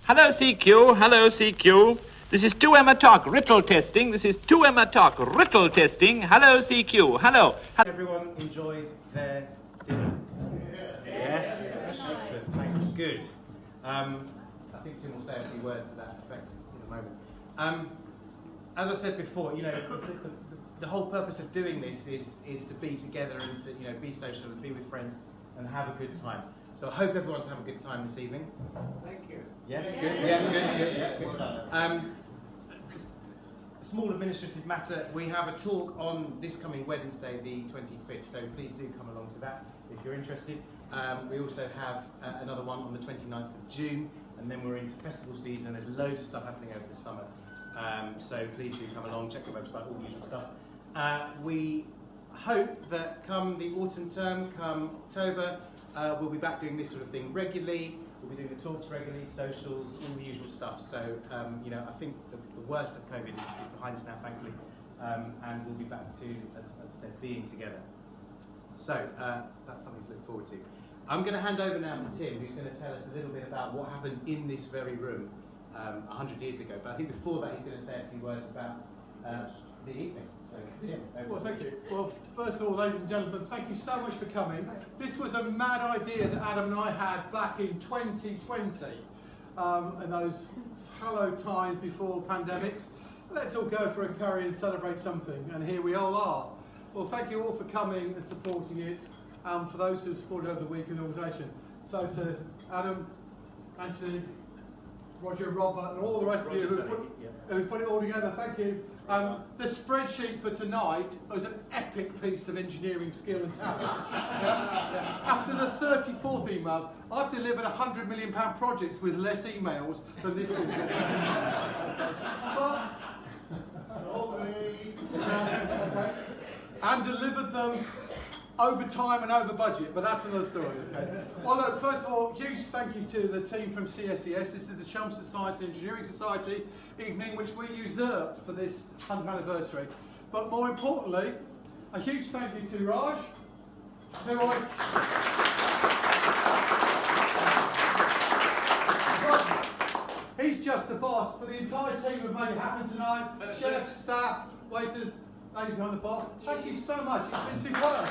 Hello, CQ. Hello, CQ. This is Two Emma-Toc, Writtle testing. This is Two Emma-Toc, Writtle testing. Hello, CQ. Hello. Everyone enjoyed their dinner? Yes? Excellent, thank you. Good. I think Tim will say a few words to that effect in a moment. As I said before, you know, the whole purpose of doing this is to be together and to, you know, be social and be with friends and have a good time. So I hope everyone's having a good time this evening. Thank you. Yes, good. Yeah, good. Small administrative matter, we have a talk on this coming Wednesday, the 25th, so please do come along to that if you're interested. We also have another one on the 29th of June, and then we're into festival season and there's loads of stuff happening over the summer. So please do come along, check the website, all the usual stuff. We hope that come the autumn term, come October, we'll be back doing this sort of thing regularly. We'll be doing the talks regularly, socials, all the usual stuff. So, you know, I think the worst of COVID is behind us now, thankfully. And we'll be back to, as I said, being together. So, that's something to look forward to. I'm going to hand over now to Tim, who's going to tell us a little bit about what happened in this very room 100 years ago. But I think before that, he's going to say a few words about the evening. So, Tim, well, thank you. Well, first of all, ladies and gentlemen, thank you so much for coming. This was a mad idea that Adam and I had back in 2020, in those hallowed times before pandemics. Let's all go for a curry and celebrate something, and here we all are. Well, thank you all for coming and supporting it, for those who supported over the week in the organisation. So to Adam, Anthony, Roger, Robert, and all the rest of you who put it all together, thank you. The spreadsheet for tonight was an epic piece of engineering skill and talent. After the 34th email, I've delivered £100 million projects with less emails than this one. And delivered them over time and over budget, but that's another story. Okay. Well, look, first of all, huge thank you to the team from CSES. This is the Chelmsford Science and Engineering Society evening, which we usurped for this 100th anniversary. But more importantly, a huge thank you to Raj, he's just the boss for the entire team who've made it happen tonight. Chefs, staff, waiters, ladies behind the bar. Thank you so much. It's been superb.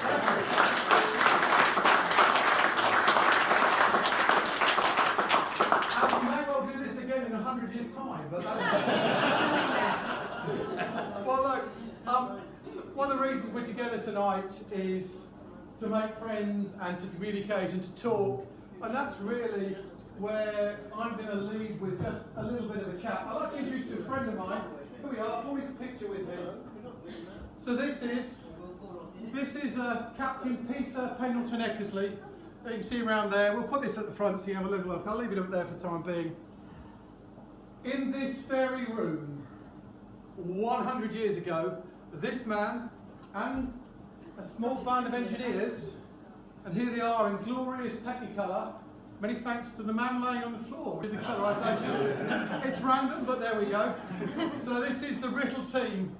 And we may well do this again in 100 years' time, but that's well, look, one of the reasons we're together tonight is to make friends and to communicate and to talk, and that's really where I'm going to lead with just a little bit of a chat. I'd like to introduce you to a friend of mine. Here we are. Always a picture with me. So this is Captain Peter Eckersley. You can see around there. We'll put this at the front so you have a little look. I'll leave it up there for the time being. In this very room, 100 years ago, this man and a small band of engineers, and here they are in glorious Technicolor. Many thanks to the man laying on the floor with the colorisation. It's random, but there we go. So this is the Writtle team.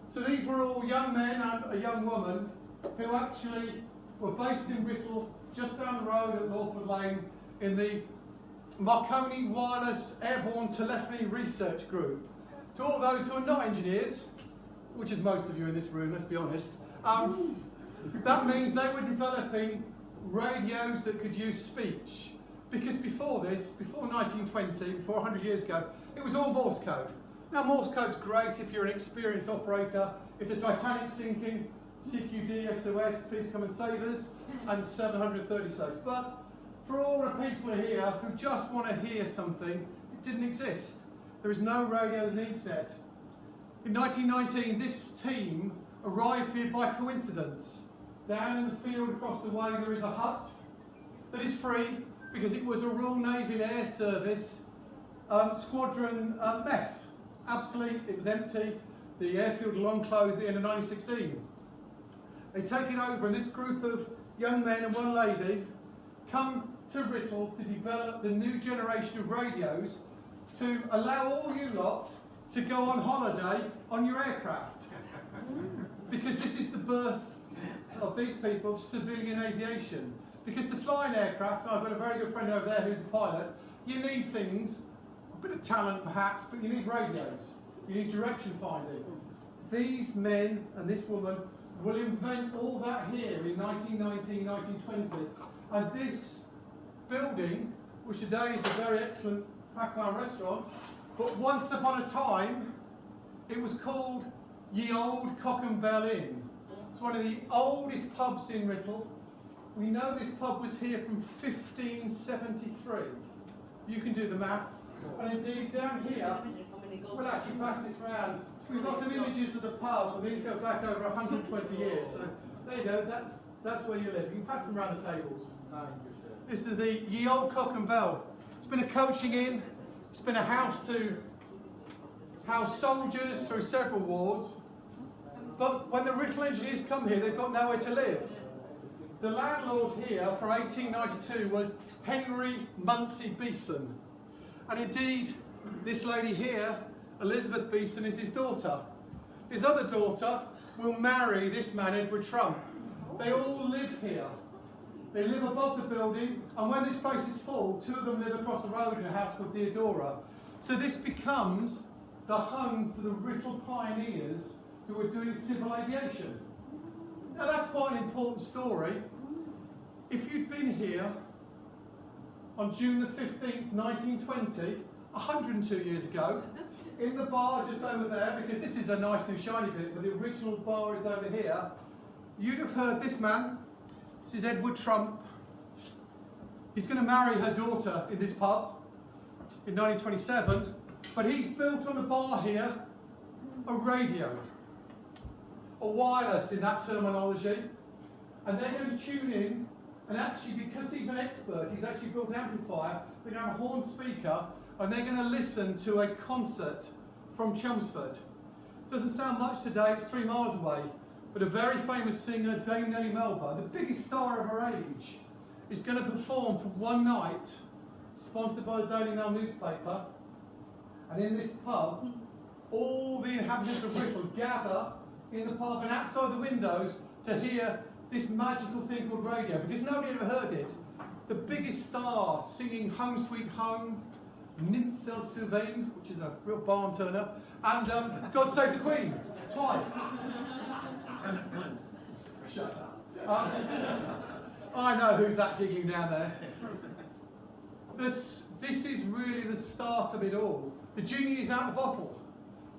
So these were all young men and a young woman who actually were based in Writtle, just down the road at Lawford Lane, in the Marconi Wireless Airborne Telephony Research Group. To all those who are not engineers, which is most of you in this room, let's be honest, that means they were developing radios that could use speech. Because before this, before 1920, before 100 years ago, it was all Morse code. Now, Morse code's great if you're an experienced operator. If the Titanic's sinking, CQD, SOS, please come and save us, and 730 saves. But for all the people here who just want to hear something, it didn't exist. There is no radio and internet. In 1919, this team arrived here by coincidence. Down in the field across the way, there is a hut that is free because it was a Royal Navy Air Service squadron mess. Obsolete, it was empty. The airfield long closed at the end of 1916. They take it over, and this group of young men and one lady come to Writtle to develop the new generation of radios to allow all you lot to go on holiday on your aircraft. Because this is the birth of these people of civilian aviation. Because to fly an aircraft, and I've got a very good friend over there who's a pilot, you need things bit of talent perhaps, but you need radios. You need direction finding. These men and this woman will invent all that here in 1919, 1920. And this building, which today is the very excellent Pakwaan restaurant, but once upon a time, it was called Ye Old Cock and Bell Inn. It's one of the oldest pubs in Writtle. We know this pub was here from 1573. You can do the maths. And indeed, down here, we'll actually pass this round. We've got some images of the pub, and these go back over 120 years. So there you go, that's where you live. You can pass them around the tables. This is the Ye Old Cock and Bell. It's been a coaching inn. It's been a house to house soldiers through several wars. But when the Writtle engineers come here, they've got nowhere to live. The landlord here from 1892 was Henry Munsey Beeson. And indeed, this lady here, Elizabeth Beeson, is his daughter. His other daughter will marry this man, Edward Trump. They all live here. They live above the building, and when this place is full, two of them live across the road in a house called Theodora. So this becomes the home for the Writtle pioneers who were doing civil aviation. Now that's quite an important story. If you'd been here on June the 15th, 1920, 102 years ago, in the bar just over there, because this is a nice new shiny bit, but the original bar is over here, you'd have heard this man. This is Edward Trump. He's going to marry her daughter in this pub in 1927, but he's built on the bar here a radio, a wireless in that terminology, and they're going to tune in, and actually, because he's an expert, he's actually built an amplifier, they're going to have a horn speaker, and they're going to listen to a concert from Chelmsford. Doesn't sound much today, it's 3 miles away, but a very famous singer, Dame Nellie Melba, the biggest star of her age, is going to perform for one night, sponsored by the Daily Mail newspaper, and in this pub, all the inhabitants of Writtle gather in the pub and outside the windows to hear this magical thing called radio, because nobody had ever heard it. The biggest star singing Home Sweet Home, Nymphs El Sylvain, which is a real barn turner, and God Save the Queen, twice. Shut up. I know who's that gigging down there. This is really the start of it all. The genie is out the bottle.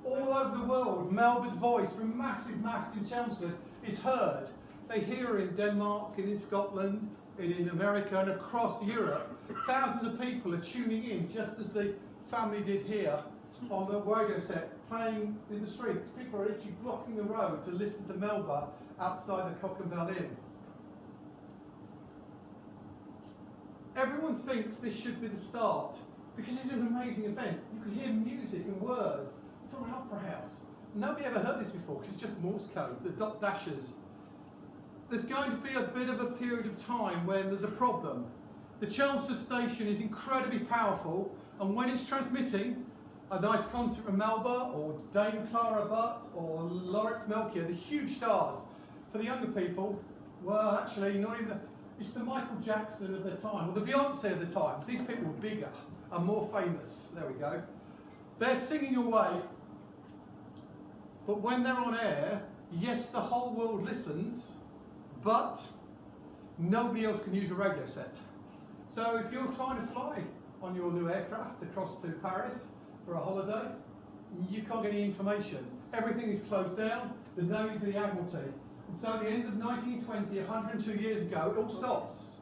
All over the world, Melba's voice from massive masts in Chelmsford is heard. They hear her in Denmark, and in Scotland, and in America, and across Europe. Thousands of people are tuning in, just as the family did here on the radio set, playing in the streets. People are literally blocking the road to listen to Melba outside the Cock and Bell Inn. Everyone thinks this should be the start, because this is an amazing event. You can hear music and words from an opera house. Nobody ever heard this before, because it's just Morse code, the dot dashes. There's going to be a bit of a period of time when there's a problem. The Chelmsford station is incredibly powerful, and when it's transmitting a nice concert from Melba, or Dame Clara Butt, or Lawrence Melchior, the huge stars, for the younger people, well, actually, not even, it's the Michael Jackson of their time, or the Beyonce of the time. These people were bigger and more famous. There we go. They're singing away, but when they're on air, yes, the whole world listens, but nobody else can use a radio set. So if you're trying to fly on your new aircraft across to Paris for a holiday, you can't get any information. Everything is closed down, there's no need for the Admiralty. And so at the end of 1920, 102 years ago, it all stops.